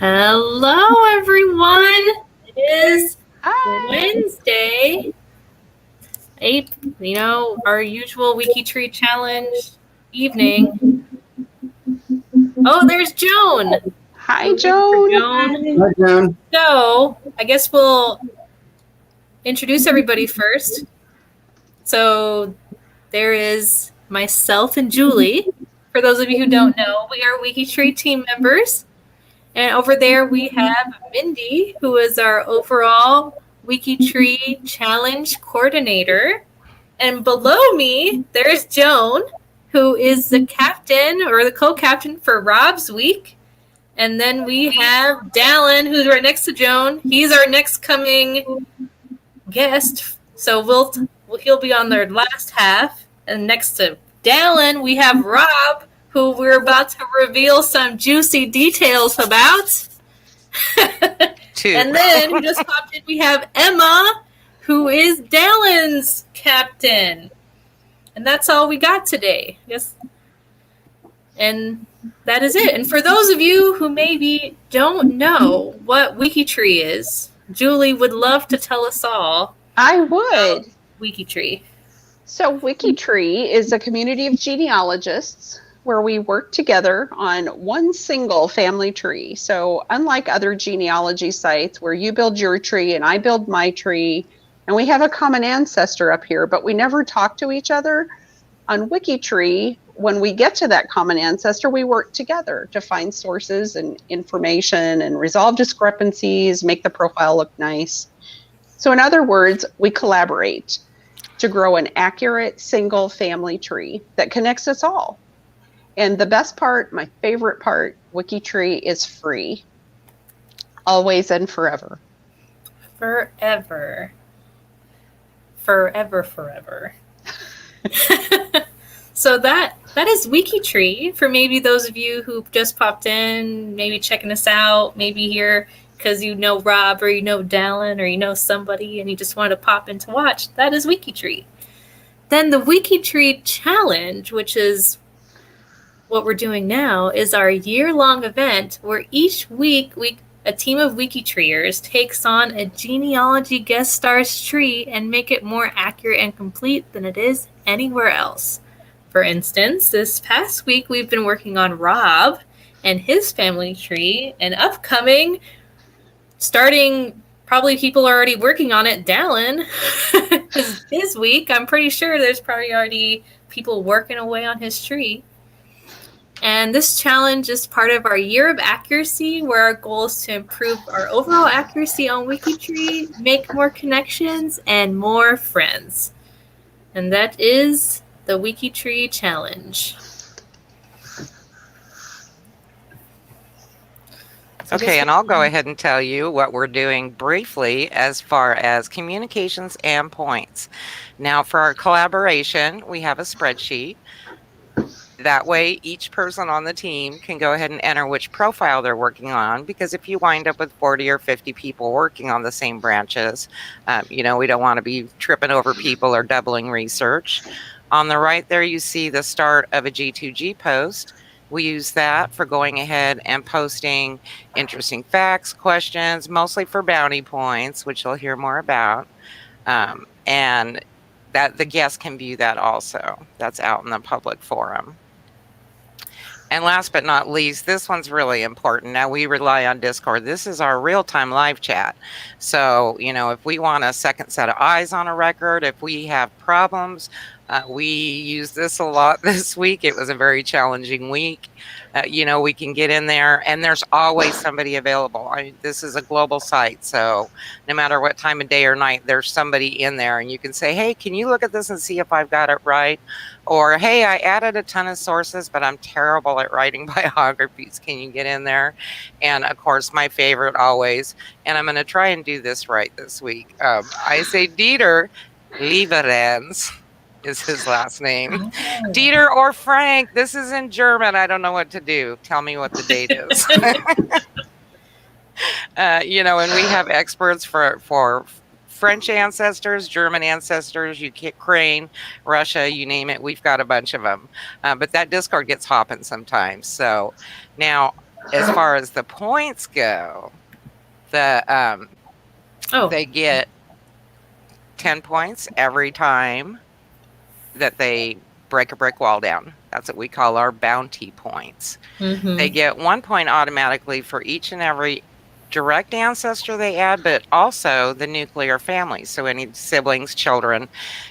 Hello, everyone. It is Hi. Wednesday. Our usual WikiTree challenge evening. Oh, there's Joan. Hi, Joan. Joan. Hi, Joan. So, I guess we'll introduce everybody first. So, there is myself and Julie. For those of you who don't know, we are WikiTree team members. And over there we have Mindy, who is our overall WikiTree challenge coordinator. And below me, there's Joan, who is the captain or the co-captain for Rob's week. And then we have Dallin, who's right next to Joan. He's our next coming guest. So he'll be on their last half. And next to Dallin, we have Rob, who we're about to reveal some juicy details about. And then, who just popped in, we have Emma, who is Dallin's captain. And that's all we got today. Yes. And that is it. And for those of you who maybe don't know what WikiTree is, Julie would love to tell us all. I would. WikiTree. So WikiTree is a community of genealogists where we work together on one single family tree. So unlike other genealogy sites where you build your tree and I build my tree, and we have a common ancestor up here, but we never talk to each other, on WikiTree, when we get to that common ancestor, we work together to find sources and information and resolve discrepancies, make the profile look nice. So in other words, we collaborate to grow an accurate single family tree that connects us all. And the best part, my favorite part, WikiTree is free. Always and forever. Forever. Forever, forever. So that is WikiTree for maybe those of you who just popped in, maybe checking us out, maybe here because you know Rob or you know Dallin or you know somebody and you just wanted to pop in to watch. That is WikiTree. Then the WikiTree Challenge, which is what we're doing now, is our year-long event where each week a team of WikiTreeers takes on a genealogy guest star's tree and make it more accurate and complete than it is anywhere else. For instance, this past week we've been working on Rob and his family tree, and upcoming, starting, probably people are already working on it, Dallin, his week. I'm pretty sure there's probably already people working away on his tree. And this challenge is part of our Year of Accuracy, where our goal is to improve our overall accuracy on WikiTree, make more connections, and more friends. And that is the WikiTree Challenge. Okay, and I'll go ahead and tell you what we're doing briefly as far as communications and points. Now, for our collaboration, we have a spreadsheet. That way, each person on the team can go ahead and enter which profile they're working on, because if you wind up with 40 or 50 people working on the same branches, we don't want to be tripping over people or doubling research. On the right there, you see the start of a G2G post. We use that for going ahead and posting interesting facts, questions, mostly for bounty points, which you'll hear more about. And that the guests can view that also. That's out in the public forum. And last but not least, this one's really important. Now, we rely on Discord. This is our real-time live chat. So, if we want a second set of eyes on a record, if we have problems, we use this a lot this week. It was a very challenging week. We can get in there, and there's always somebody available. This is a global site, so no matter what time of day or night, there's somebody in there, and you can say, hey, can you look at this and see if I've got it right? Or, hey, I added a ton of sources, but I'm terrible at writing biographies. Can you get in there? And, of course, my favorite always, and I'm going to try and do this right this week. I say Dieter Lieberens is his last name. Dieter or Frank, this is in German. I don't know what to do. Tell me what the date is. And we have experts for French ancestors, German ancestors, Ukraine, Russia, you name it. We've got a bunch of them. But that Discord gets hopping sometimes. So now as far as the points go, they get 10 points every time that they break a brick wall down. That's what we call our bounty points. Mm-hmm. They get 1 point automatically for each and every direct ancestor they add, but also the nuclear family. So any siblings, children,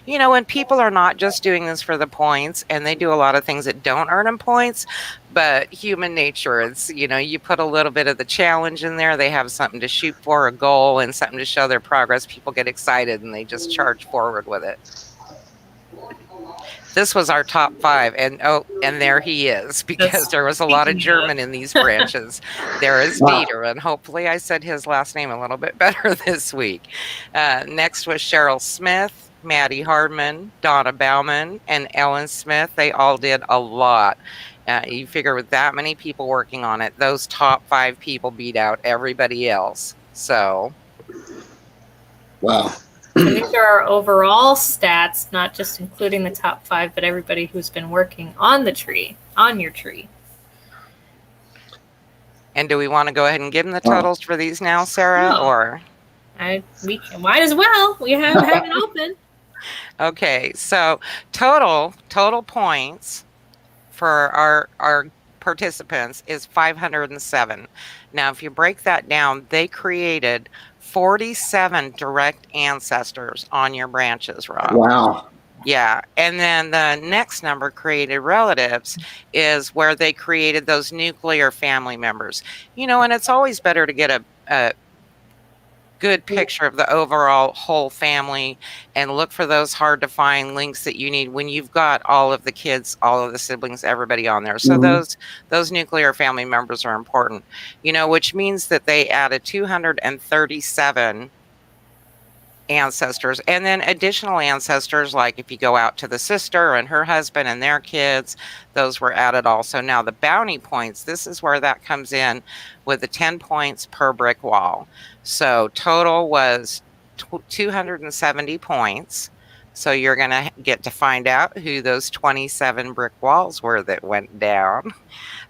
and people are not just doing this for the points, and they do a lot of things that don't earn them points, but human nature is, you put a little bit of the challenge in there. They have something to shoot for, a goal, and something to show their progress. People get excited and they just charge forward with it. This was our top 5, and there he is, because there was a lot of German in these branches. There is Dieter, and hopefully I said his last name a little bit better this week. Next was Cheryl Smith, Maddie Hardman, Donna Bauman, and Ellen Smith. They all did a lot. You figure with that many people working on it, those top 5 people beat out everybody else. So, wow. And these are our overall stats, not just including the top 5, but everybody who's been working on the tree, on your tree. And do we want to go ahead and give them the totals for these now, Sarah? No. Or we might as well. We have it open. Okay, so total points for our participants is 507. Now, if you break that down, they created 47 direct ancestors on your branches, Rob. Wow. Yeah. And then the next number, created relatives, is where they created those nuclear family members. And it's always better to get a good picture of the overall whole family and look for those hard to find links that you need when you've got all of the kids, all of the siblings, everybody on there. So those nuclear family members are important, which means that they added 237 ancestors, and then additional ancestors, like if you go out to the sister and her husband and their kids, those were added also. Now the bounty points, this is where that comes in with the 10 points per brick wall. So total was 270 points. So you're going to get to find out who those 27 brick walls were that went down.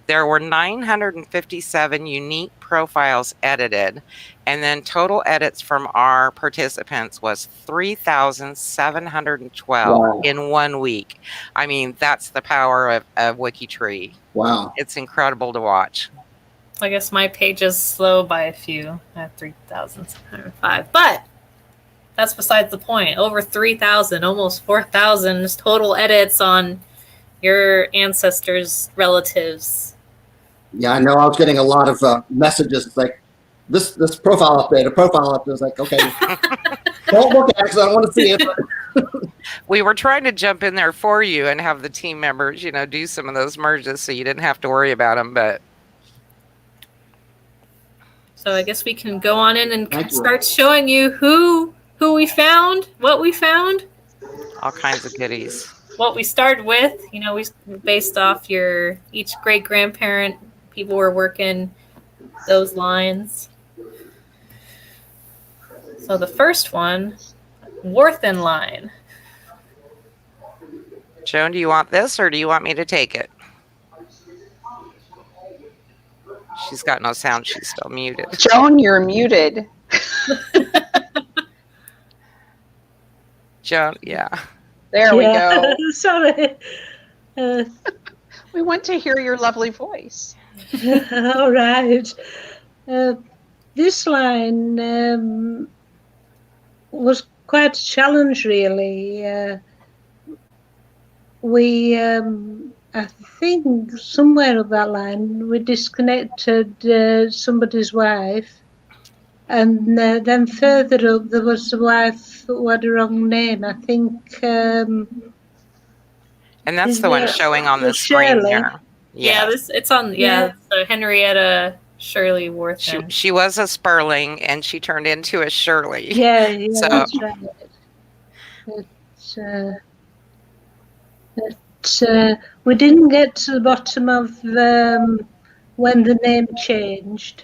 There were 957 unique profiles edited, and then total edits from our participants was 3,712 in 1 week. I mean, that's the power of WikiTree. Wow. It's incredible to watch. I guess my page is slow by a few. I have 3,705, but that's besides the point. Over 3,000, almost 4,000 total edits on your ancestors' relatives. Yeah, I know. I was getting a lot of messages. It's like, this profile update, a profile update. It's like, okay, don't look at it because I don't want to see it. We were trying to jump in there for you and have the team members, do some of those merges so you didn't have to worry about them. But so I guess we can go on in and start showing you who we found, what we found. All kinds of goodies. What we started with, we based off each great-grandparent, people were working those lines. So the first one, Warthen line. Joan, do you want this or do you want me to take it? She's got no sound. She's still muted. Joan, you're muted. Joan, yeah. There we go. Sorry. We want to hear your lovely voice. All right. This line was quite a challenge, really. I think somewhere up that line, we disconnected somebody's wife. And then further up, there was a wife who had the wrong name. I think. And that's the one showing on the screen here. Yeah, it's on. Yeah, so Henrietta Shirley Warthen. She was a Sperling, and she turned into a Shirley. Yeah, so, that's right. But we didn't get to the bottom of when the name changed.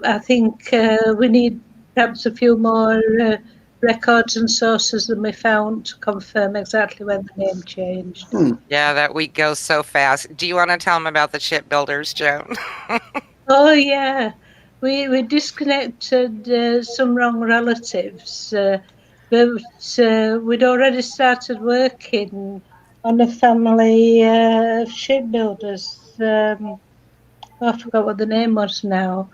I think we need perhaps a few more records and sources than we found to confirm exactly when the name changed. Yeah, that week goes so fast. Do you want to tell them about the shipbuilders, Joan? Oh yeah, we disconnected some wrong relatives, but we'd already started working on a family of shipbuilders. I forgot what the name was now,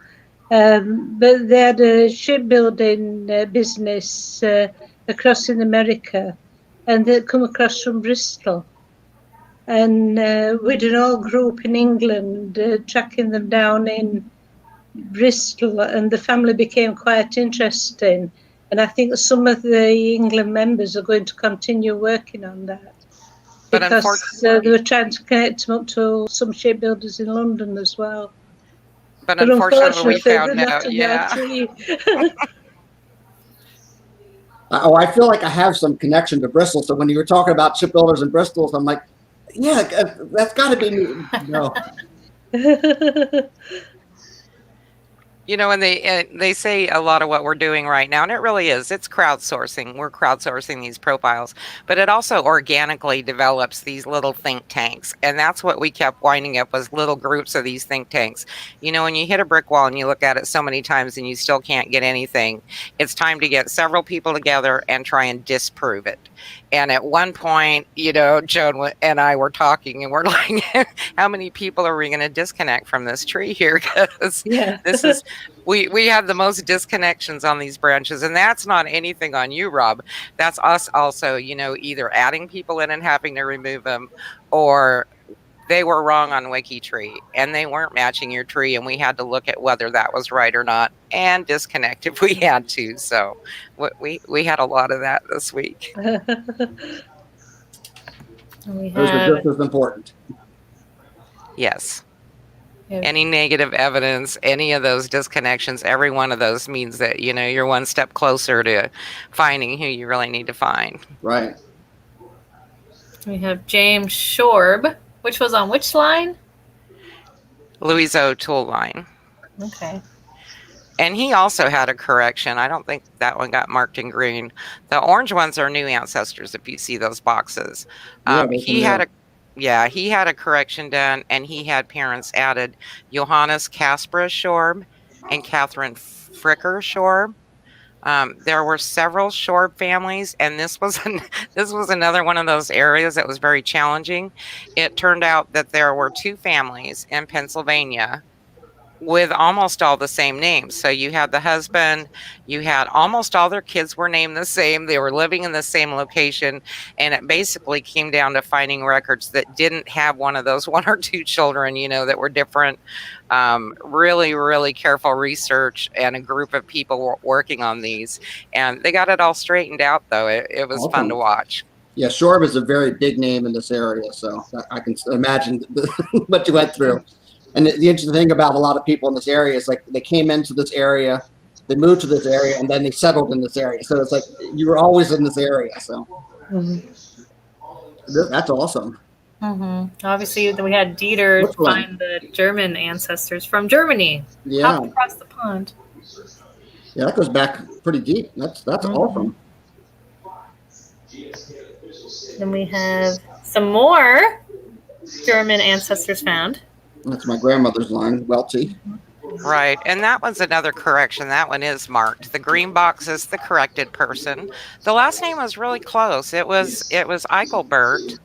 but they had a shipbuilding business across in America, and they'd come across from Bristol. And we'd an old group in England tracking them down in Bristol, and the family became quite interesting. And I think some of the England members are going to continue working on that because they were trying to connect them up to some shipbuilders in London as well. But unfortunately we found they're out. not Yeah. Oh, I feel like I have some connection to Bristol. So when you were talking about shipbuilders in Bristol, I'm like, yeah, that's got to be me. No. You know, and they say a lot of what we're doing right now, and it really is. It's crowdsourcing. We're crowdsourcing these profiles, but it also organically develops these little think tanks, and that's what we kept winding up was little groups of these think tanks. You know, when you hit a brick wall and you look at it so many times and you still can't get anything, it's time to get several people together and try and disprove it. And at one point, you know, Joan and I were talking, and we're like, how many people are we going to disconnect from this tree here? Because this is, we have the most disconnections on these branches. And that's not anything on you, Rob. That's us also, you know, either adding people in and having to remove them, or they were wrong on WikiTree and they weren't matching your tree, and we had to look at whether that was right or not and disconnect if we had to. So we had a lot of that this week. Those are just as important. Yes. Any negative evidence, any of those disconnections, every one of those means that, you know, you're one step closer to finding who you really need to find. Right. We have James Shorb, which was on which line? Louise O'Toole line. Okay. And he also had a correction. I don't think that one got marked in green. The orange ones are new ancestors, if you see those boxes. He had a correction done, and he had parents added Johannes Caspra Shorb and Catherine Fricker Shorb. There were several Shorb families, and this was another one of those areas that was very challenging. It turned out that there were two families in Pennsylvania with almost all the same names. So you had the husband, you had almost all their kids were named the same. They were living in the same location. And it basically came down to finding records that didn't have one of those one or two children, you know, that were different. Really, really careful research and a group of people working on these. And they got it all straightened out, though. It was fun to watch. Yeah, Shorb is a very big name in this area. So I can imagine what you went through. And the interesting thing about a lot of people in this area is like they came into this area, they moved to this area, and then they settled in this area. So it's like you were always in this area. So that's awesome. Obviously, we had Dieter find the German ancestors from Germany. Yeah, up across the pond. Yeah, that goes back pretty deep. That's awesome. Then we have some more German ancestors found. That's my grandmother's line, Welty. Right, and that one's another correction. That one is marked. The green box is the corrected person. The last name was really close. It was Eichelbert,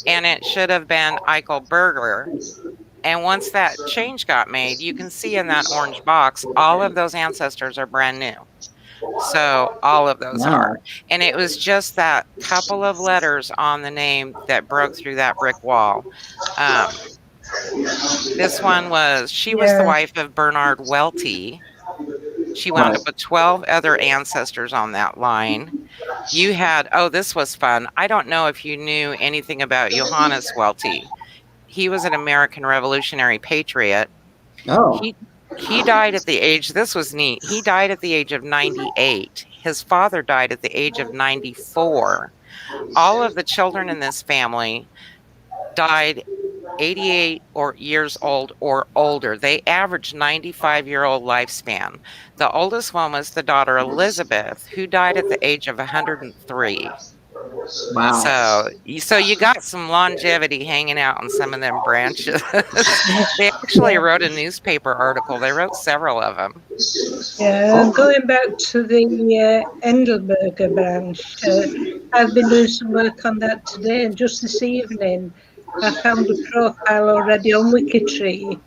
and it should have been Eichelberger. And once that change got made, you can see in that orange box, all of those ancestors are brand new. So all of those are. And it was just that couple of letters on the name that broke through that brick wall. This one was the wife of Bernard Welty. She wound up with 12 other ancestors on that line. You had, this was fun. I don't know if you knew anything about Johannes Welty. He was an American Revolutionary patriot. He died at the age, this was neat. He died at the age of 98. His father died at the age of 94. All of the children in this family died 88 years old or older. They averaged 95-year-old lifespan. The oldest one was the daughter Elizabeth, who died at the age of 103. Wow. So you got some longevity hanging out on some of them branches. They actually wrote a newspaper article. They wrote several of them. Yeah, going back to the Engelberger branch, I've been doing some work on that today, and just this evening I found a profile already on WikiTree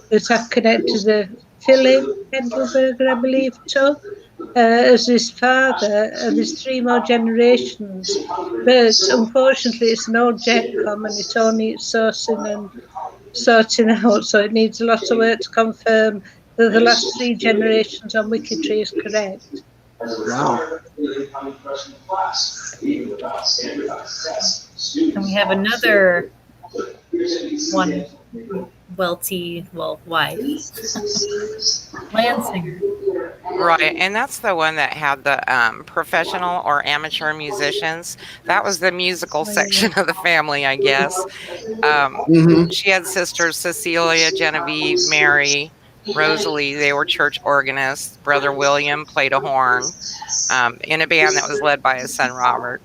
that I've connected Philip Engelberger, I believe, to as his father, and there's 3 more generations. But unfortunately, it's an old JetCom and it all needs sourcing and sorting out, so it needs a lot of work to confirm that the last 3 generations on WikiTree is correct. Wow. And we have another one, Welty, wife, Lansinger. Right, and that's the one that had the professional or amateur musicians. That was the musical section of the family, I guess. She had sisters Cecilia, Genevieve, Mary, Rosalie. They were church organists. Brother William played a horn in a band that was led by his son Robert.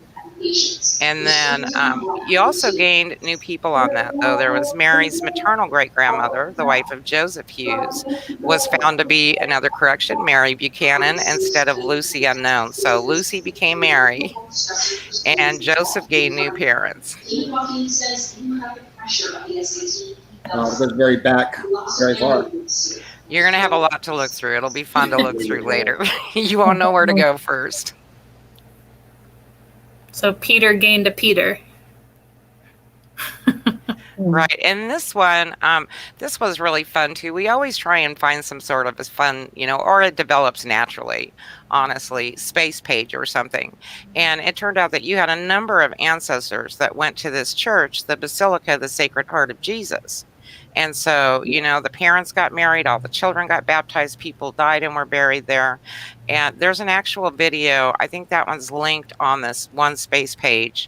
And then you also gained new people on that, though. There was Mary's maternal great-grandmother, the wife of Joseph Hughes, was found to be, another correction, Mary Buchanan instead of Lucy Unknown. So Lucy became Mary, and Joseph gained new parents. It goes very back, very far. You're going to have a lot to look through. It'll be fun to look through later. You won't know where to go first. So Peter gained a Peter. Right. And this one, this was really fun too. We always try and find some sort of fun, or it develops naturally, honestly, space page or something. And it turned out that you had a number of ancestors that went to this church, the Basilica of the Sacred Heart of Jesus. And so, the parents got married, all the children got baptized, people died and were buried there. And there's an actual video, I think that one's linked on this one space page,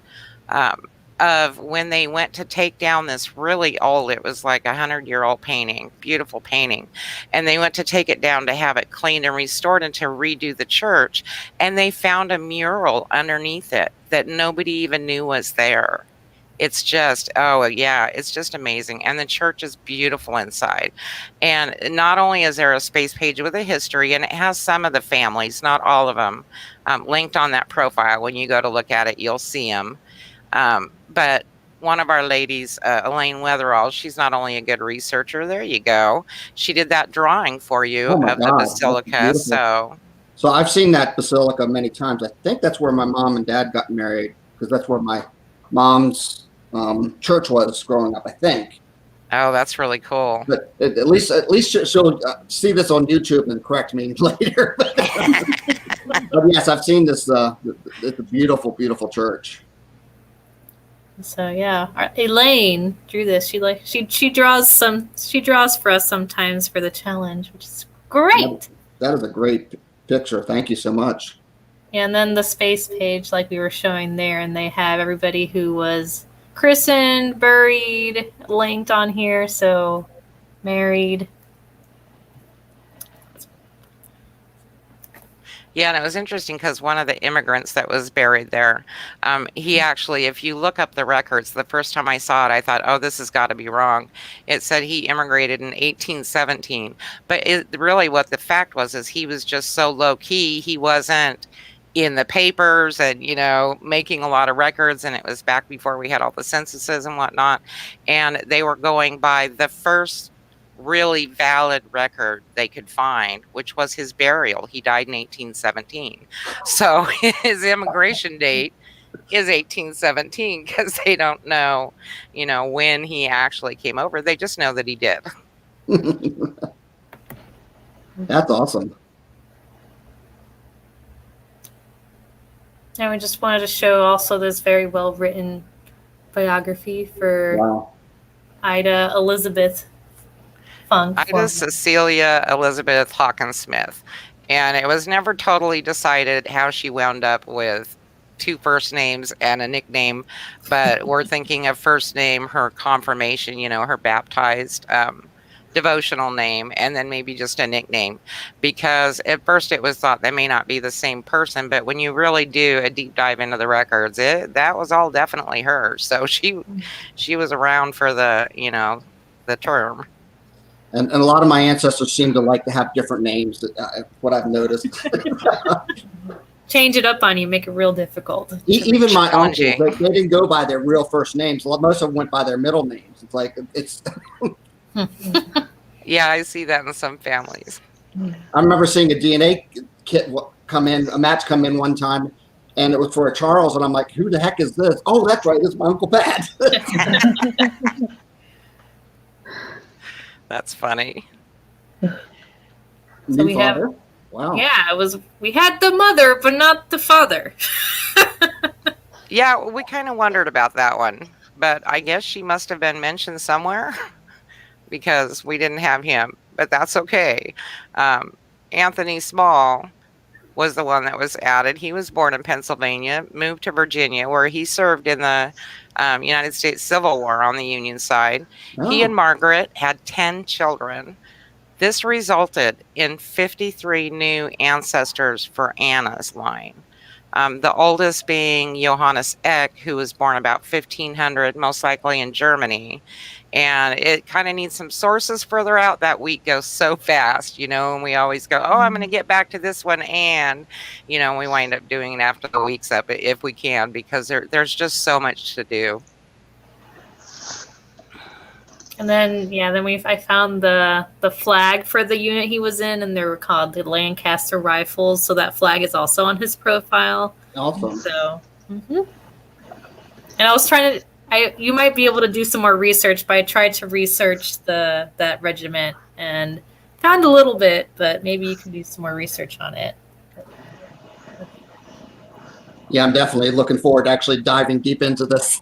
of when they went to take down this really old, it was like 100-year-old painting, beautiful painting. And they went to take it down to have it cleaned and restored and to redo the church. And they found a mural underneath it that nobody even knew was there. It's just, it's just amazing. And the church is beautiful inside. And not only is there a space page with a history, and it has some of the families, not all of them, linked on that profile. When you go to look at it, you'll see them. But one of our ladies, Elaine Weatherall, she's not only a good researcher, there you go. She did that drawing for you of the Basilica. So I've seen that Basilica many times. I think that's where my mom and dad got married, because that's where my mom's church was growing up, I think. Oh, that's really cool. But at least she'll see this on YouTube and correct me later. But yes, I've seen this. It's a beautiful, beautiful church. So yeah, Elaine drew this. She draws for us sometimes for the challenge, which is great. That is a great picture. Thank you so much. And then the space page, like we were showing there, and they have everybody who was christened, buried, linked on here. So married. Yeah, and it was interesting because one of the immigrants that was buried there, he actually, if you look up the records, the first time I saw it, I thought, oh, this has got to be wrong. It said he immigrated in 1817. But really what the fact was is he was just so low key. He wasn't in the papers and, making a lot of records. And it was back before we had all the censuses and whatnot. And they were going by the first really valid record they could find, which was his burial. He died in 1817. So his immigration date is 1817 because they don't know, when he actually came over. They just know that he did. That's awesome. And we just wanted to show also this very well written biography for Ida Elizabeth Funk. Ida Cecilia Elizabeth Hawkins Smith. And it was never totally decided how she wound up with 2 first names and a nickname, but we're thinking of first name, her confirmation, her baptized devotional name, and then maybe just a nickname, because at first it was thought they may not be the same person, but when you really do a deep dive into the records, that was all definitely her. So she was around for the term. And a lot of my ancestors seem to like to have different names, what I've noticed. Change it up on you, make it real difficult. Even my uncles, they didn't go by their real first names. Most of them went by their middle names. It's like, it's... Yeah, I see that in some families. I remember seeing a DNA kit come in, a match come in one time, and it was for a Charles, and I'm like, who the heck is this? Oh, that's right, this is my Uncle Pat. That's funny. So we have, wow. Yeah, we had the mother, but not the father. Yeah, we kind of wondered about that one, but I guess she must have been mentioned somewhere because we didn't have him, but that's okay. Anthony Small was the one that was added. He was born in Pennsylvania, moved to Virginia, where he served in the United States Civil War on the Union side. Oh. He and Margaret had 10 children. This resulted in 53 new ancestors for Anna's line. The oldest being Johannes Eck, who was born about 1500, most likely in Germany. And it kind of needs some sources further out. That week goes so fast, and we always go, oh, I'm going to get back to this one. And, we wind up doing it after the week's up if we can, because there's just so much to do. And then, I found the flag for the unit he was in, and they were called the Lancaster Rifles. So that flag is also on his profile. Awesome. So, and I was trying to, you might be able to do some more research, but I tried to research that regiment and found a little bit, but maybe you can do some more research on it. Yeah, I'm definitely looking forward to actually diving deep into this.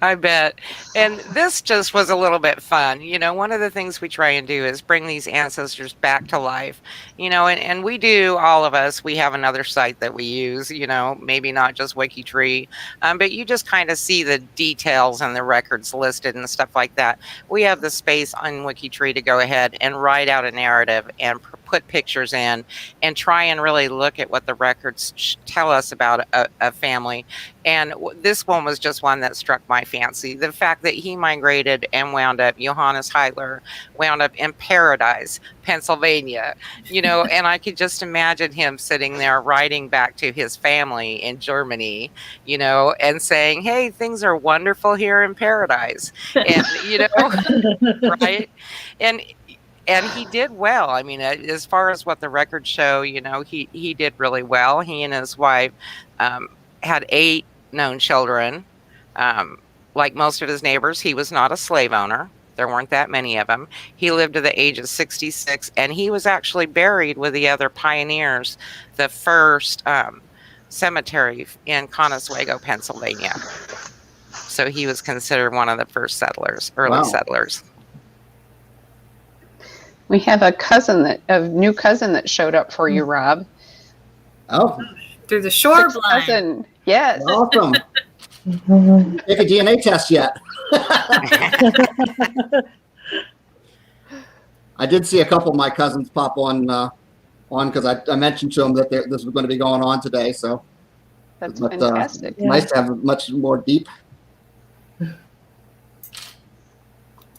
I bet. And this just was a little bit fun. One of the things we try and do is bring these ancestors back to life, and we do, all of us, we have another site that we use, maybe not just WikiTree, but you just kind of see the details and the records listed and stuff like that. We have the space on WikiTree to go ahead and write out a narrative and put pictures in and try and really look at what the records tell us about a family. And this one was just one that struck my fancy. The fact that he migrated and wound up, Johannes Heitler, wound up in Paradise, Pennsylvania, and I could just imagine him sitting there writing back to his family in Germany, and saying, hey, things are wonderful here in Paradise. And, right? And he did well. I mean, as far as what the records show, he did really well. He and his wife had 8 known children. Like most of his neighbors, he was not a slave owner. There weren't that many of them. He lived to the age of 66, and he was actually buried with the other pioneers, the first cemetery in Conestoga, Pennsylvania. So he was considered one of the first settlers, early settlers. We have a new cousin that showed up for you, Rob. Oh, through the shore blind. Cousin, yes. Awesome. Take a DNA test yet? I did see a couple of my cousins pop on because I mentioned to them that this was going to be going on today. So that's fantastic. Nice to have much more deep. And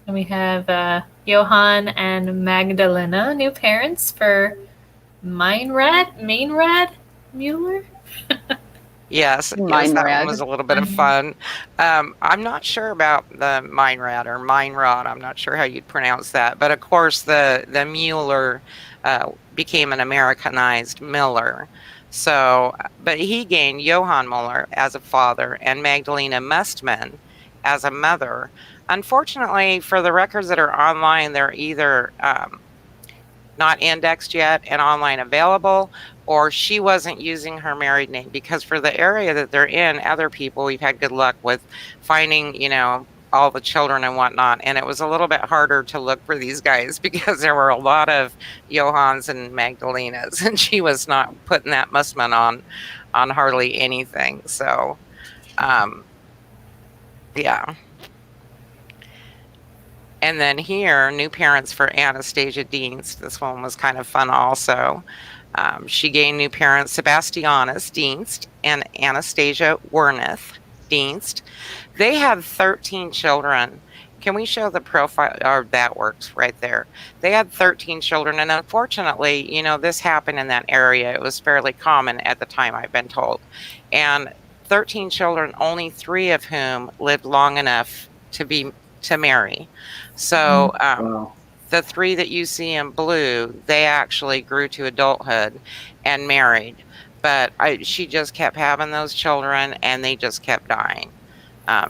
we have Johann and Magdalena, new parents for Meinrad Mueller. Yes, that one was a little bit of fun. I'm not sure about the Meinrad or Meinrad. I'm not sure how you'd pronounce that. But of course, the Mueller became an Americanized Miller. So, but he gained Johann Mueller as a father and Magdalena Mustman as a mother. Unfortunately, for the records that are online, they're either not indexed yet and online available, or she wasn't using her married name, because for the area that they're in, other people, we've had good luck with finding, all the children and whatnot. And it was a little bit harder to look for these guys because there were a lot of Johanns and Magdalenas, and she was not putting that Mustman hardly anything. So, yeah. And then here, new parents for Anastasia Dienst. This one was kind of fun also. She gained new parents, Sebastianus Dienst and Anastasia Werneth Dienst. They had 13 children. Can we show the profile? Or that works right there. They had 13 children. And unfortunately, you know, this happened in that area. It was fairly common at the time, I've been told. And 13 children, only 3 of whom lived long enough to marry. So Wow. the 3 that you see in blue, they actually grew to adulthood and married. But she just kept having those children, and they just kept dying.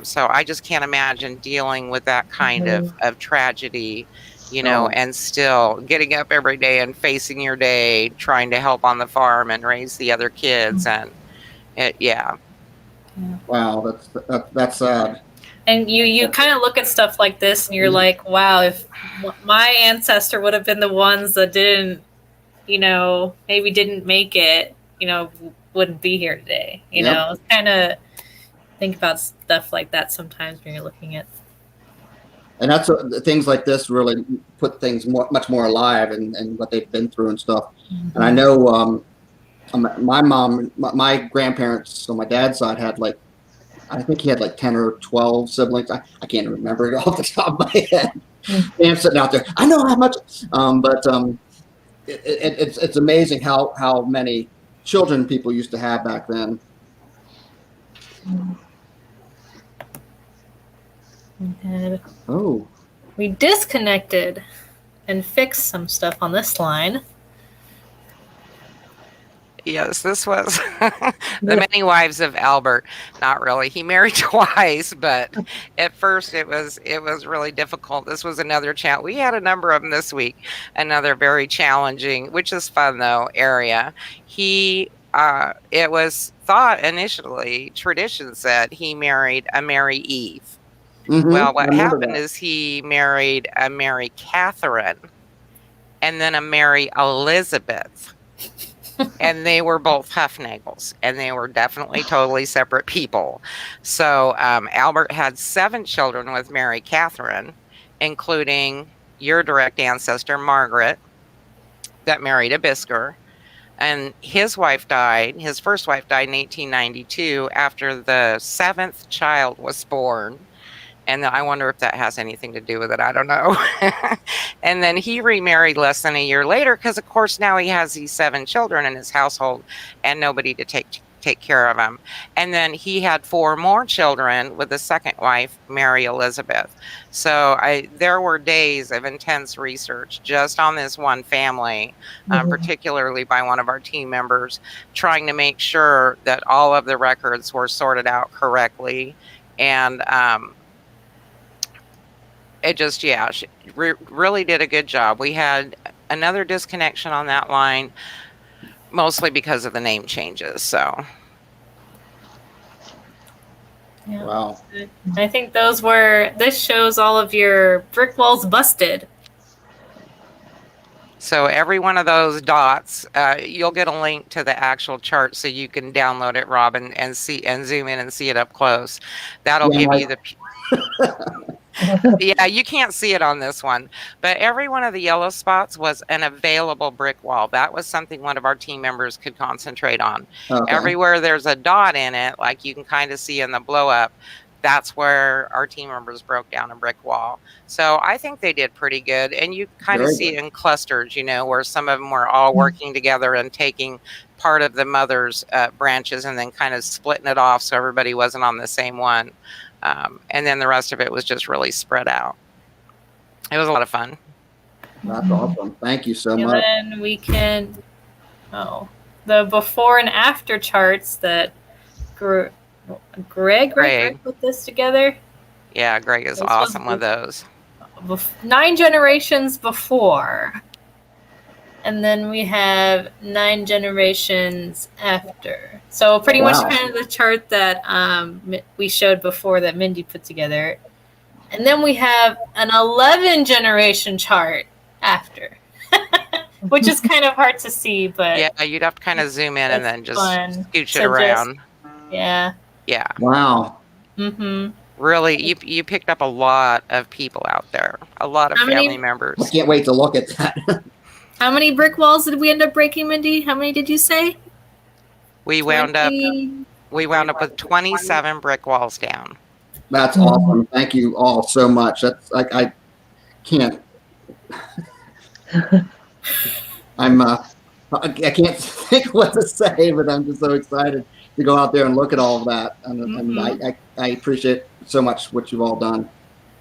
So I just can't imagine dealing with that kind of tragedy, you know, and still getting up every day and facing your day, trying to help on the farm and raise the other kids. And yeah. Wow, that's sad. And you kind of look at stuff like this and you're like, wow, if my ancestor would have been the ones that didn't, you know, maybe didn't make it, you know, wouldn't be here today. You know, it's kind of think about stuff like that sometimes when you're looking at. And that's things like this really put things much more alive and what they've been through and stuff. And I know my mom, my grandparents, so my dad's side had like, I think he had like 10 or 12 siblings. I can't remember it off the top of my head. I'm sitting out there. I know how much, but it's amazing how many children people used to have back then. We disconnected and fixed some stuff on this line. Yes, this was the many wives of Albert. Not really. He married twice, but at first it was really difficult. This was another challenge. We had a number of them this week. Another very challenging, which is fun though, area. It was thought initially, tradition said he married a Mary Eve. Well, what happened is he married a Mary Catherine and then a Mary Elizabeth. And they were both Huffnagels, and they were definitely totally separate people. So Albert had 7 children with Mary Catherine, including your direct ancestor, Margaret, that married a Bisker. And his wife died. His first wife died in 1892 after the 7th child was born. And I wonder if that has anything to do with it. I don't know. And then he remarried less than a year later because, of course, now he has these 7 children in his household and nobody to take care of him. And then he had 4 more children with the second wife, Mary Elizabeth. So there were days of intense research just on this one family, particularly by one of our team members, trying to make sure that all of the records were sorted out correctly. And it just, she really did a good job. We had another disconnection on that line, mostly because of the name changes. So, yeah. Wow. I think this shows all of your brick walls busted. So every one of those dots, you'll get a link to the actual chart so you can download it, Rob, and see and zoom in and see it up close. That'll give you the. Yeah, you can't see it on this one, but every one of the yellow spots was an available brick wall. That was something one of our team members could concentrate on. Okay. Everywhere there's a dot in it, like you can kind of see in the blow up, that's where our team members broke down a brick wall. So I think they did pretty good. And you kind of see it in clusters, you know, where some of them were all working together and taking part of the mother's branches and then kind of splitting it off so everybody wasn't on the same one. And then the rest of it was just really spread out. It was a lot of fun. That's awesome. Thank you so much. And then we can, the before and after charts that Greg put this together. Yeah, Greg is awesome with those. 9 generations before. And then we have 9 generations after. So pretty much kind of the chart that we showed before that Mindy put together. And then we have an 11 generation chart after. which is kind of hard to see, but Yeah, you'd have to kind of zoom in and it's then just fun scooch to it around. yeah. Yeah. Wow. Mm-hmm. Really, you picked up a lot of people out there, a lot of family I members. can't wait to look at that. How many brick walls did we end up breaking, Mindy? How many did you say? We wound up with 27 brick walls down. That's awesome. Thank you all so much. That's I can't. I can't think what to say, but I'm just so excited to go out there and look at all of that. And I appreciate so much what you've all done.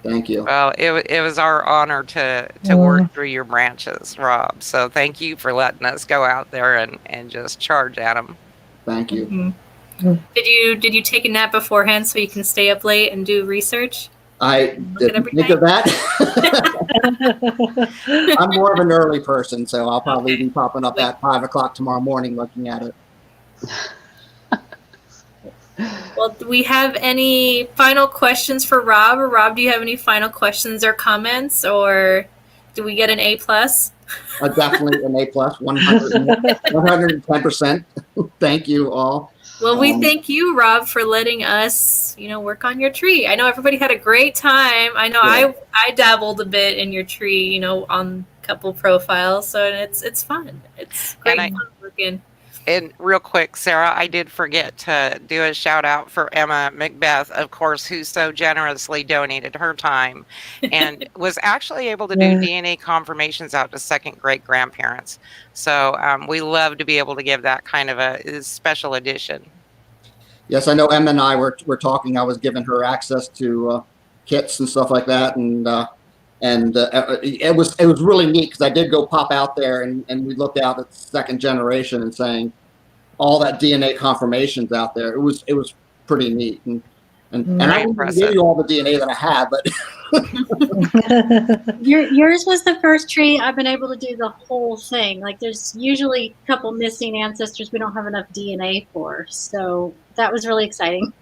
Thank you. Well, it was our honor to work through your branches, Rob. So thank you for letting us go out there and just charge at them. Thank you. Mm-hmm. Did you take a nap beforehand so you can stay up late and do research? I didn't think of that. I'm more of an early person, so I'll probably be popping up at 5 o'clock tomorrow morning looking at it. Well, do we have any final questions for Rob? Or Rob, do you have any final questions or comments, or do we get an A+? Definitely an A+, 110%. Thank you all. Well, we thank you, Rob, for letting us, work on your tree. I know everybody had a great time. I know I dabbled a bit in your tree, on a couple profiles, so it's fun. It's great fun working. And real quick, Sarah, I did forget to do a shout out for Emma Macbeth, of course, who so generously donated her time and was actually able to do DNA confirmations out to second great grandparents. So we love to be able to give that kind of a special edition. Yes, I know Emma and I were talking. I was giving her access to kits and stuff like that, and it was really neat because I did go pop out there and we looked out at second generation and saying all that DNA confirmations out there. It was pretty neat and I didn't give you all the DNA that I had, but yours was the first tree I've been able to do the whole thing. Like there's usually a couple missing ancestors we don't have enough DNA for, so that was really exciting.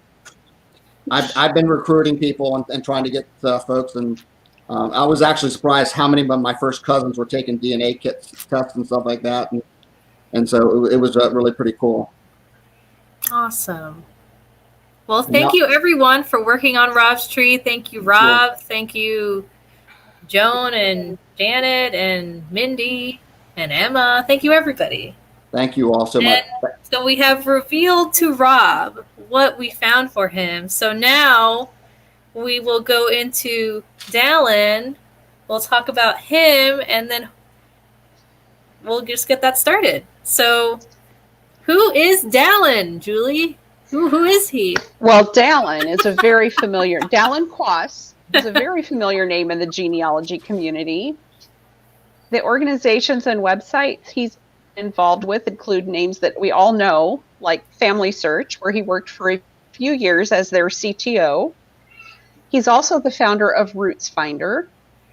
I've been recruiting people and trying to get folks and. I was actually surprised how many of my first cousins were taking DNA tests and stuff like that, and so it was really pretty cool. Awesome. Well, thank you everyone for working on Rob's tree. Thank you, Rob. Thank you, Joan and Janet and Mindy and Emma. Thank you, everybody. Thank you all so much. So we have revealed to Rob what we found for him. So now we will go into Dallin. We'll talk about him, and then we'll just get that started. So, who is Dallin, Julie? Who is he? Well, Dallin is a very familiar. Dallan Quass is a very familiar name in the genealogy community. The organizations and websites he's involved with include names that we all know, like Family Search, where he worked for a few years as their CTO. He's also the founder of Roots Finder,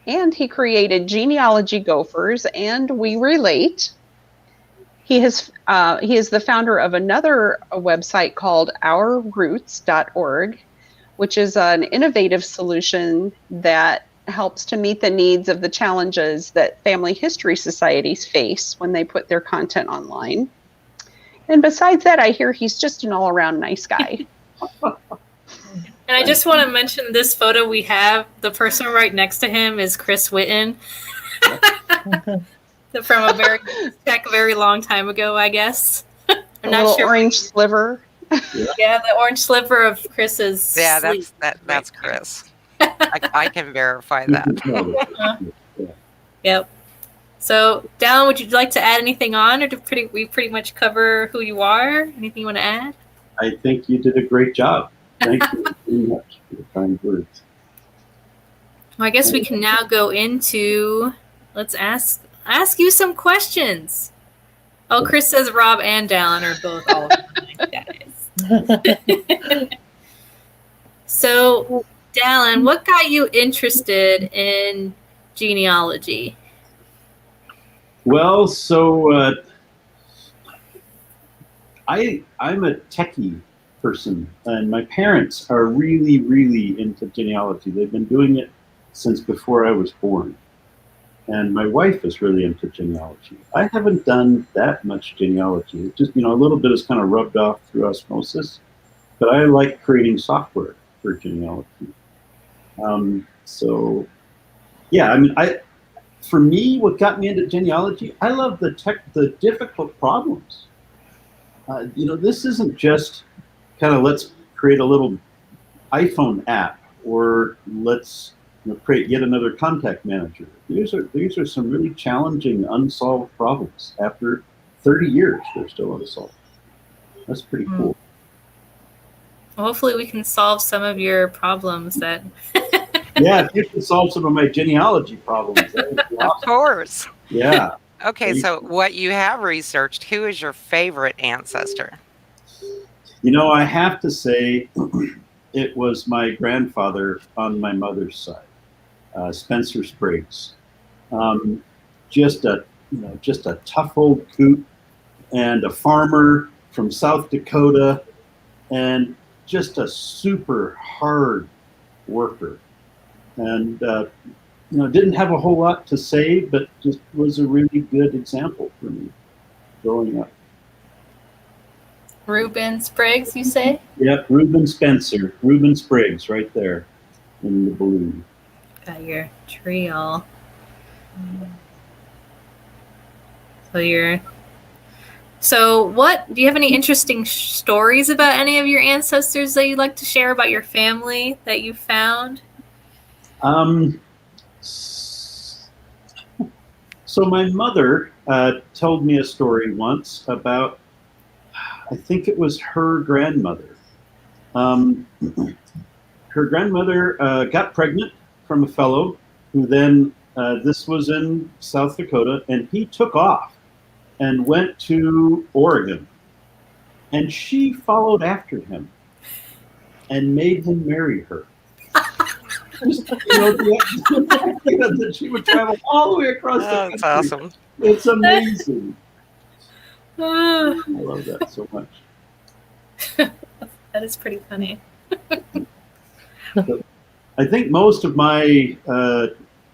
and he created Genealogy Gophers and We Relate. He is the founder of another website called ourroots.org, which is an innovative solution that helps to meet the needs of the challenges that family history societies face when they put their content online. And besides that, I hear he's just an all-around nice guy. And I just want to mention this photo we have. The person right next to him is Chris Whitten. From a very long time ago, I guess. I'm not sure. Orange sliver. Yeah, the orange sliver of Chris's. Yeah, that's Chris. I can verify that. Yep. So, Dallin, would you like to add anything on, or we pretty much cover who you are? Anything you want to add? I think you did a great job. Thank you very much for the kind words. Well, I guess we can now go into, let's ask you some questions. Oh, Chris says Rob and Dallin are both all guys. So, Dallin, what got you interested in genealogy? Well, so I'm a techie person, and my parents are really, really into genealogy. They've been doing it since before I was born. And my wife is really into genealogy. I haven't done that much genealogy. Just, a little bit is kind of rubbed off through osmosis, but I like creating software for genealogy. So yeah, I mean, for me, what got me into genealogy, I love the difficult problems. This isn't just kind of let's create a little iPhone app or let's create yet another contact manager. These are some really challenging, unsolved problems. After 30 years, they're still unsolved. That's pretty cool. Well, hopefully we can solve some of your problems that... Yeah, if you can solve some of my genealogy problems, that would be awesome. Of course. Yeah. Okay, so what you have researched, who is your favorite ancestor? I have to say it was my grandfather on my mother's side, Spencer Spriggs. Just a tough old coot and a farmer from South Dakota and just a super hard worker. And, didn't have a whole lot to say, but just was a really good example for me growing up. Reuben Spriggs, you say? Yep, Reuben Spriggs right there in the balloon. Got your tree all. So what, do you have any interesting stories about any of your ancestors that you'd like to share about your family that you found? So my mother told me a story once about, I think it was her grandmother. Her grandmother got pregnant from a fellow who then, this was in South Dakota, and he took off and went to Oregon. And she followed after him and made him marry her. That she would travel all the way across the country. That's awesome. It's amazing. I love that so much. That is pretty funny. I think most of my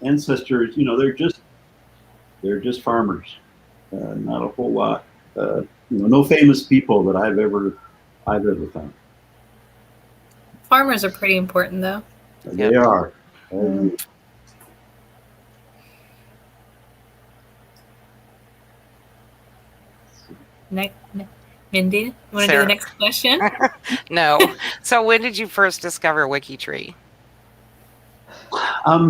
ancestors, they're just farmers. Not a whole lot. No famous people that I've ever found. Farmers are pretty important, though. They are. Mindy, you want to do the next question? No. So when did you first discover WikiTree?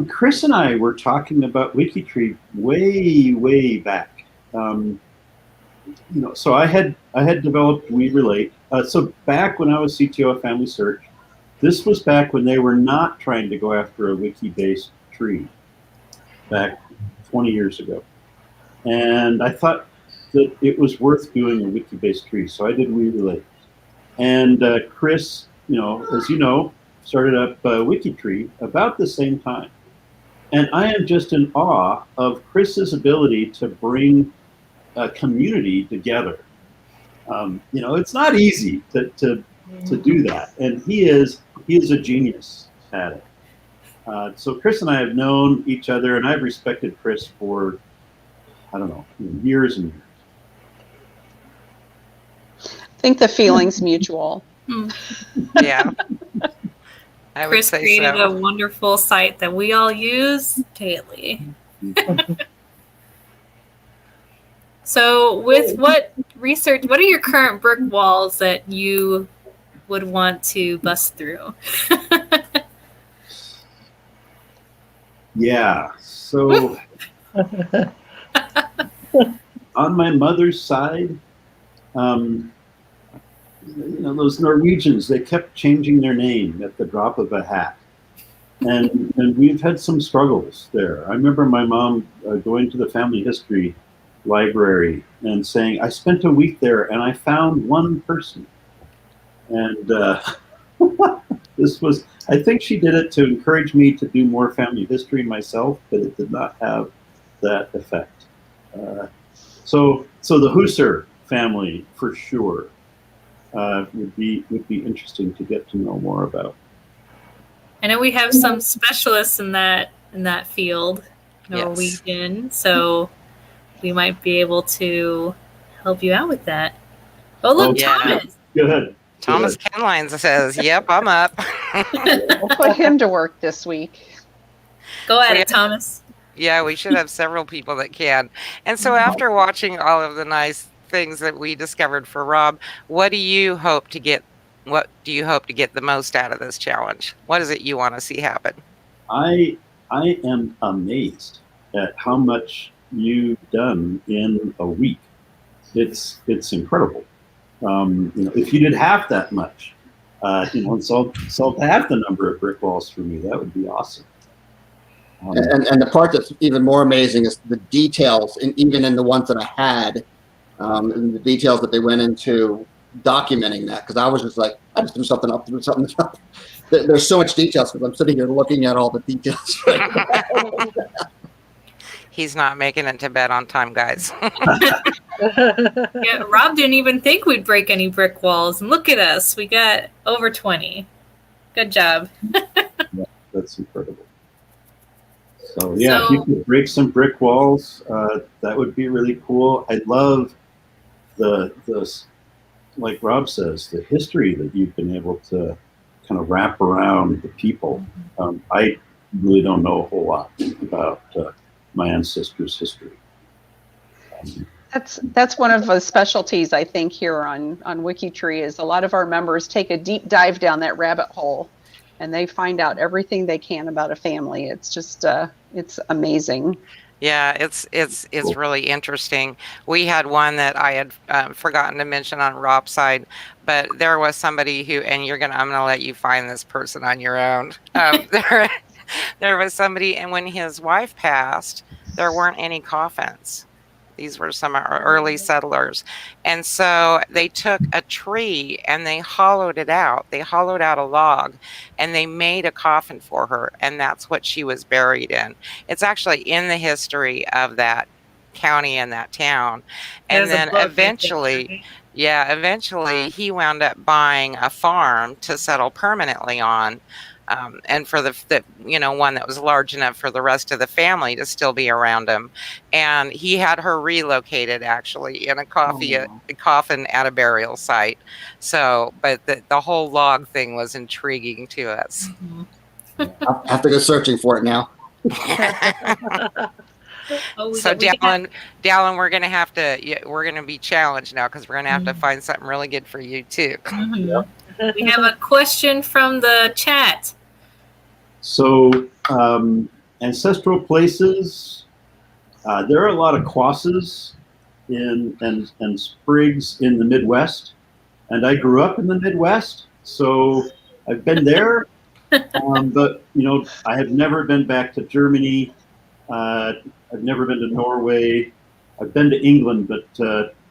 Chris and I were talking about WikiTree way back. So I had developed WeRelate. So back when I was CTO of Family Search, this was back when they were not trying to go after a wiki-based tree, back 20 years ago. And I thought that it was worth doing a wiki-based tree, so I did WeRelate. And Chris, as you know, started up WikiTree about the same time. And I am just in awe of Chris's ability to bring a community together. It's not easy to do that, and he is a genius at it. So Chris and I have known each other, and I've respected Chris for, I don't know, years and years. I think the feeling's mutual. Yeah. Chris created a wonderful site that we all use daily. So with what are your current brick walls that you would want to bust through? Yeah, so on my mother's side, those Norwegians, they kept changing their name at the drop of a hat. And we've had some struggles there. I remember my mom going to the family history library and saying, I spent a week there and I found one person. And I think she did it to encourage me to do more family history myself, but it did not have that effect. So the Husser family, for sure, would be interesting to get to know more about. I know we have some specialists in that field. Norwegian, so we might be able to help you out with that. Oh, look, Yeah. Thomas. Good. Thomas Kenline says, "Yep, I'm up." We'll put him to work this week. Go at it, Thomas. Yeah, we should have several people that can. And so after watching all of the nice things that we discovered for Rob, what do you hope to get the most out of this challenge? What is it you want to see happen? I am amazed at how much you've done in a week. It's incredible. If you did half that much, solve half the number of brick walls for me, that would be awesome. And the part that's even more amazing is the details, and even in the ones that I had, and the details that they went into documenting that. Because I was just like, I just threw something up. There's so much details because I'm sitting here looking at all the details. He's not making it to bed on time, guys. Yeah, Rob didn't even think we'd break any brick walls, and look at us. We got over 20. Good job. Yeah, that's incredible. So if you could break some brick walls, that would be really cool. I love the like Rob says, the history that you've been able to kind of wrap around the people. I really don't know a whole lot about my ancestors' history. That's one of the specialties I think here on WikiTree is a lot of our members take a deep dive down that rabbit hole, and they find out everything they can about a family. It's just it's amazing. Yeah, it's really interesting. We had one that I had forgotten to mention on Rob's side, but there was somebody who, and I'm gonna let you find this person on your own. There was somebody, and when his wife passed, there weren't any coffins. These were some early settlers. And so they took a tree and they hollowed it out. They hollowed out a log and they made a coffin for her. And that's what she was buried in. It's actually in the history of that county and that town. And then eventually he wound up buying a farm to settle permanently on. And for the one that was large enough for the rest of the family to still be around him. And he had her relocated actually in a coffin at a burial site. So, but the whole log thing was intriguing to us. I'll have to go searching for it now. So Dallin, we're gonna be challenged now because we're gonna have to find something really good for you too. We have a question from the chat. So, ancestral places. There are a lot of Quasses and Sprigs in the Midwest, and I grew up in the Midwest, so I've been there. But I have never been back to Germany. I've never been to Norway. I've been to England, but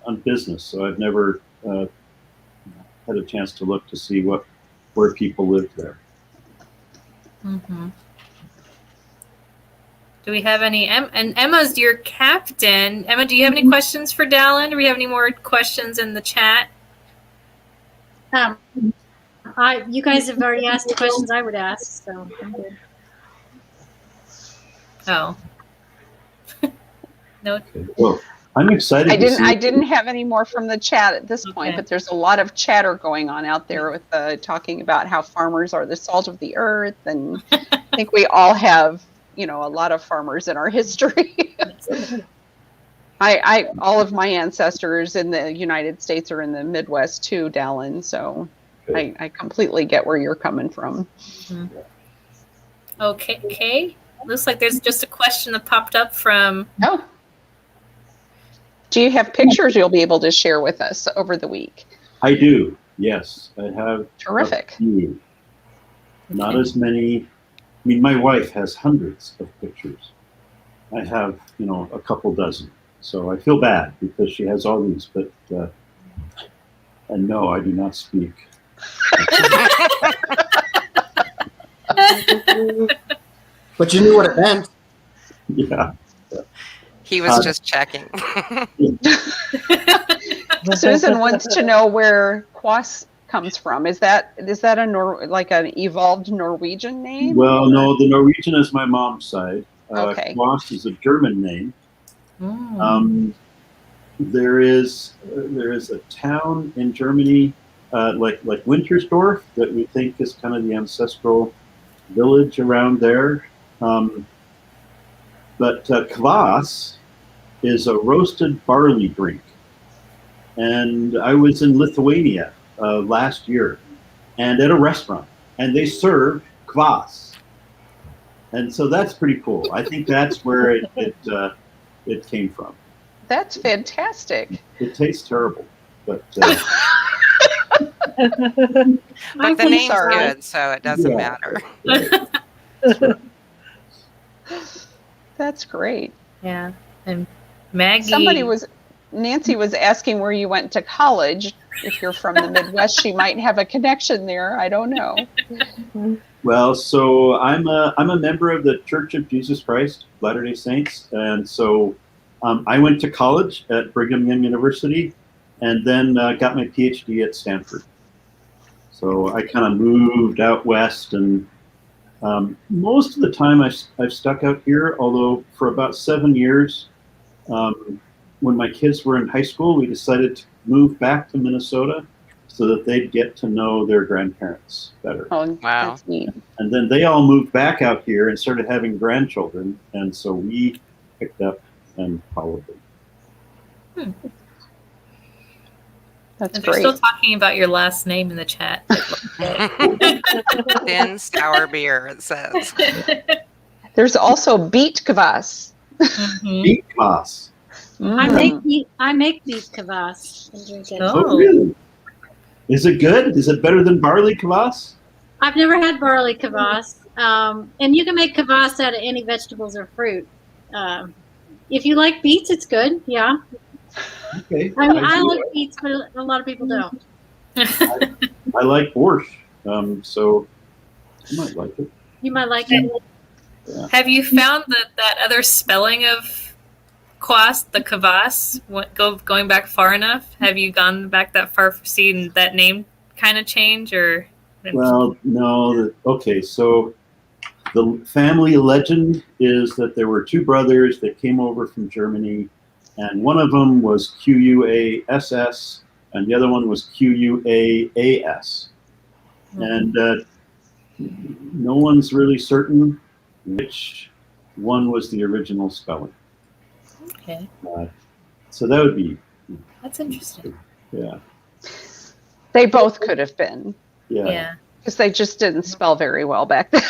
on business, so I've never had a chance to look to see where people lived there. Do we have any? And Emma's your captain. Emma, do you have any questions for Dallin? Do we have any more questions in the chat? You guys have already asked the questions I would ask, so I'm good. Oh. No. Okay. Well, I'm excited. I didn't have any more from the chat at this point, but there's a lot of chatter going on out there with talking about how farmers are the salt of the earth, and I think we all have, a lot of farmers in our history. All of my ancestors in the United States are in the Midwest too, Dallin. So I completely get where you're coming from. Okay. Looks like there's just a question that popped up from. Oh. Do you have pictures you'll be able to share with us over the week? I do. Yes, I have. Terrific. Not as many. I mean, my wife has hundreds of pictures. I have, a couple dozen. So I feel bad because she has all these, but and no, I do not speak. But you knew what it meant. Yeah. He was just checking. Susan wants to know where Quass comes from. Is that like an evolved Norwegian name? Well, no, the Norwegian is my mom's side. Okay. Quass is a German name. Mm. There is a town in Germany, like Wintersdorf, that we think is kind of the ancestral village around there. But Kvass is a roasted barley drink. And I was in Lithuania last year, and at a restaurant, and they served Kvass. And so that's pretty cool. I think that's where it came from. That's fantastic. It tastes terrible, but But the I'm name's sorry. good, so it doesn't Yeah. matter. That's great. Yeah. And Maggie. Nancy was asking where you went to college. If you're from the Midwest, she might have a connection there. I don't know. well, so I'm a member of the Church of Jesus Christ Latter-day Saints, and so I went to college at Brigham Young University, and then got my PhD at Stanford. So I kind of moved out west, and most of the time I've stuck out here. Although for about 7 years, when my kids were in high school, we decided to move back to Minnesota so that they'd get to know their grandparents better. Oh, Wow. that's neat. And then they all moved back out here and started having grandchildren, and so we picked up and followed them. That's And they're great. still talking about your last name in the chat. Thin sour beer, it says. There's also beet kvass. Mhm. Beet Kvass. I make beef kvass and drink it. Oh. Oh, really? Is it good? Is it better than barley kvass? I've never had barley kvass, and you can make kvass out of any vegetables or fruit. If you like beets, it's good. Yeah, Okay. I mean, I do. like beets, but a lot of people don't. I like borscht, so I might like it. You might like it. Have you found that other spelling of Quass, the Kvass, going back far enough? Have you gone back that far for seeing that name kind of change, or? Well, no. Okay, so the family legend is that there were two brothers that came over from Germany, and one of them was Quass, and the other one was Quaas. And no one's really certain which one was the original spelling. Okay, So that would be, that's interesting. yeah. They both could have been, Yeah. because they just didn't spell very well back then.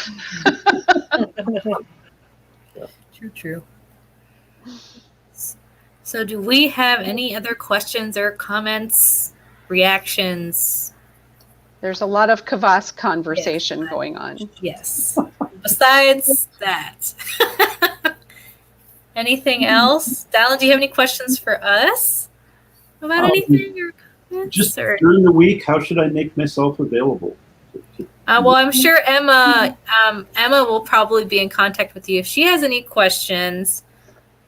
True. So do we have any other questions or comments, reactions? There's a lot of kvass conversation going on. Yes. Besides that. Anything else? Dallin, do you have any questions for us about anything or comments? Just or? during the week, how should I make myself available? Well, I'm sure Emma will probably be in contact with you if she has any questions,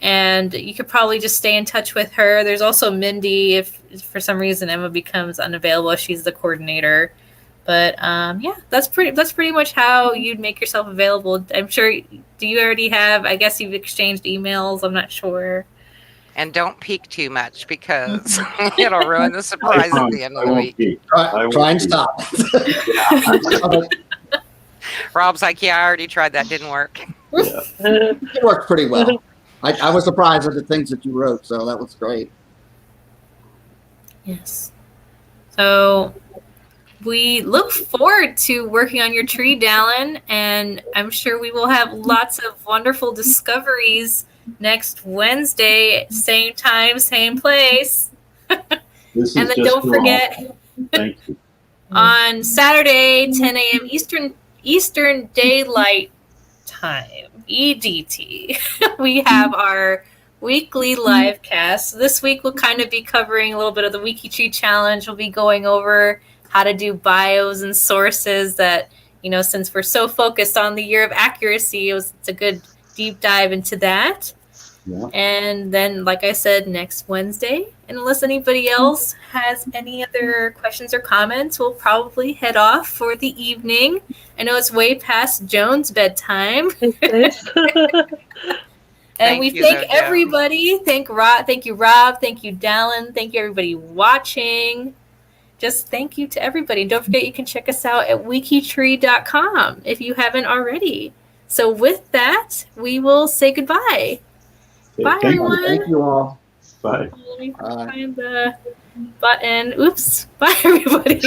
and you could probably just stay in touch with her. There's also Mindy if for some reason Emma becomes unavailable. She's the coordinator. But yeah, that's pretty much how you'd make yourself available. I'm sure. Do you already have? I guess you've exchanged emails. I'm not sure. And don't peek too much because it'll ruin the surprise at the end of the week. Try and stop. Rob's like, yeah, I already tried that. Didn't work. Yeah. It worked pretty well. I was surprised at the things that you wrote, so that was great. Yes. So we look forward to working on your tree, Dallin, and I'm sure we will have lots of wonderful discoveries next Wednesday, same time, same place. This And is then just don't forget, Thank you. on Saturday, 10 a.m. Eastern Daylight Time, EDT, we have our weekly live cast. This week we'll kind of be covering a little bit of the WikiTree challenge. We'll be going over how to do bios and sources that, since we're so focused on the year of accuracy, it's a good deep dive into that. Yeah. And then, like I said, next Wednesday, and unless anybody else has any other questions or comments, we'll probably head off for the evening. I know it's way past Joan's bedtime. And we thank everybody. Thank you, Rob. Thank you, Dallin. Thank you, everybody watching. Just thank you to everybody. And don't forget, you can check us out at wikitree.com if you haven't already. So with that, we will say goodbye. Bye, everyone. Thank you all. Bye. Let me find the button. Oops. Bye, everybody.